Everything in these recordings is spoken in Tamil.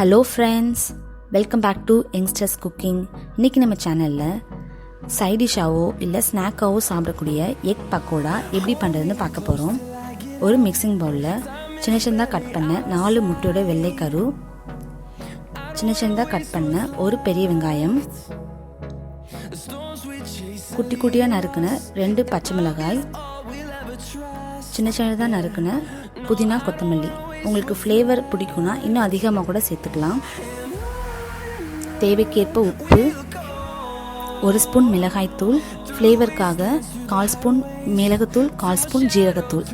Hello friends, welcome back to youngsters cooking. இன்றைக்கி நம்ம சேனலில் சைட் டிஷ்ஷாவோ இல்லை ஸ்நாக்காவோ சாப்பிடக்கூடிய எக் பக்கோடா எப்படி பண்ணுறதுன்னு பார்க்க போகிறோம். ஒரு மிக்சிங் பவுலில் சின்ன சின்னதாக கட் பண்ண 4 முட்டையோட வெள்ளைக்கரு, சின்ன சின்னதாக கட் பண்ண ஒரு பெரிய வெங்காயம், குட்டி குட்டியாக நறுக்கின 2 பச்சை மிளகாய், சின்ன சின்னதாக நறுக்கின புதினா கொத்தமல்லி. உங்களுக்கு ஃப்ளேவர் பிடிக்கும்னா இன்னும் அதிகமாக கூட சேர்த்துக்கலாம். தேவைக்கேற்ப உப்பு, 1 ஸ்பூன் மிளகாய்த்தூள், ஃப்ளேவருக்காக 1/4 ஸ்பூன் மிளகுத்தூள், 1/4 ஸ்பூன் ஜீரகத்தூள்.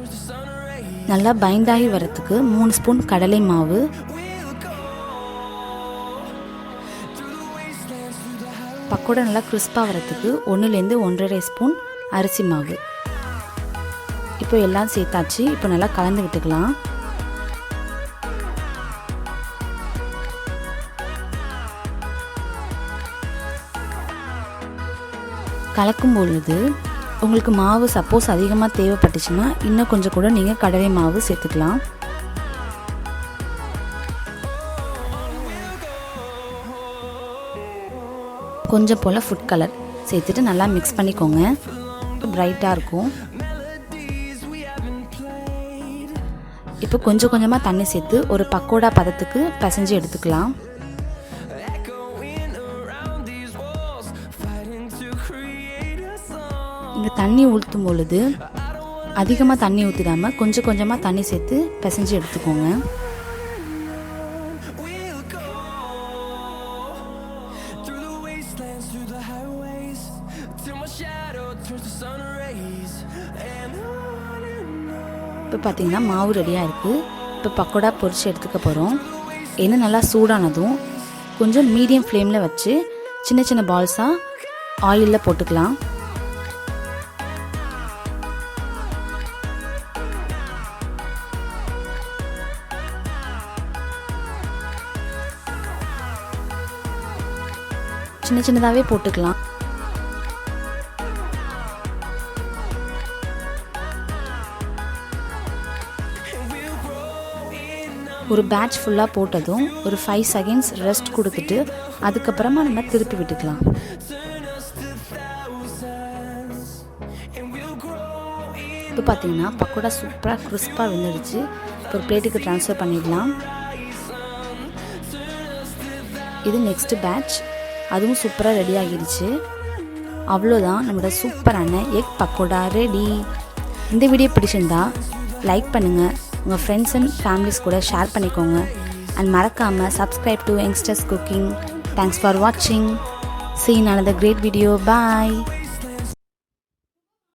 நல்லா பைண்டாகி வரத்துக்கு 3 ஸ்பூன் கடலை மாவு, பக்கோடா நல்லா கிறிஸ்பாக வரத்துக்கு 1லேருந்து 1.5 ஸ்பூன் அரிசி மாவு. இப்போ எல்லாம் சேர்த்தாச்சு. இப்போ நல்லா கலந்து விட்டுக்கலாம். கலக்கும் பொழுது உங்களுக்கு மாவு சப்போஸ் அதிகமாக தேவைப்பட்டுச்சுன்னா இன்னும் கொஞ்சம் கூட நீங்கள் கடலை மாவு சேர்த்துக்கலாம். கொஞ்சம் போல் ஃபுட் கலர் சேர்த்துட்டு நல்லா மிக்ஸ் பண்ணிக்கோங்க. பிரைட்டாக இருக்கும். இப்போ கொஞ்சம் கொஞ்சமாக தண்ணி சேர்த்து ஒரு பக்கோடா பதத்துக்கு பிசைஞ்சு எடுத்துக்கலாம். இங்கே தண்ணி ஊற்றும் பொழுது அதிகமாக தண்ணி ஊற்றிடாமல் கொஞ்சம் கொஞ்சமாக தண்ணி சேர்த்து பிசைஞ்சு எடுத்துக்கோங்க. இப்போ பார்த்தீங்கன்னா மாவு ரெடியாக இருக்குது. இப்போ பக்கோடா பொரிச்சு எடுத்துக்க போகிறோம். எண்ணெய் நல்லா சூடானதும் கொஞ்சம் மீடியம் ஃப்ளேமில் வச்சு சின்ன சின்ன பால்ஸாக ஆயிலில் போட்டுக்கலாம். சின்ன சின்னதாகவே போட்டுக்கலாம். ஒரு பேட்ச் ஃபுல்லாக போட்டதும் ஒரு 5 செகண்ட்ஸ் ரெஸ்ட் கொடுத்துட்டு அதுக்கப்புறமா நம்ம திருப்பி விட்டுக்கலாம். இப்போ பார்த்தீங்கன்னா பக்கோடா சூப்பராக கிறிஸ்பாக வெந்துடுச்சு. இப்போ ஒரு பிளேட்டுக்கு ட்ரான்ஸ்ஃபர் பண்ணிடலாம். இது நெக்ஸ்ட் பேட்ச், அதுவும் சூப்பராக ரெடி ஆகிடுச்சு. அவ்வளோதான், நம்மளோட சூப்பரான எக் பக்கோடா ரெடி. இந்த வீடியோ பிடிச்சிருந்தா லைக் பண்ணுங்கள், உங்கள் ஃப்ரெண்ட்ஸ் அண்ட் ஃபேமிலிஸ் கூட ஷேர் பண்ணிக்கோங்க. அண்ட் மறக்காமல் subscribe to youngsters cooking. Thanks for வாட்சிங். See you in another great video. Bye.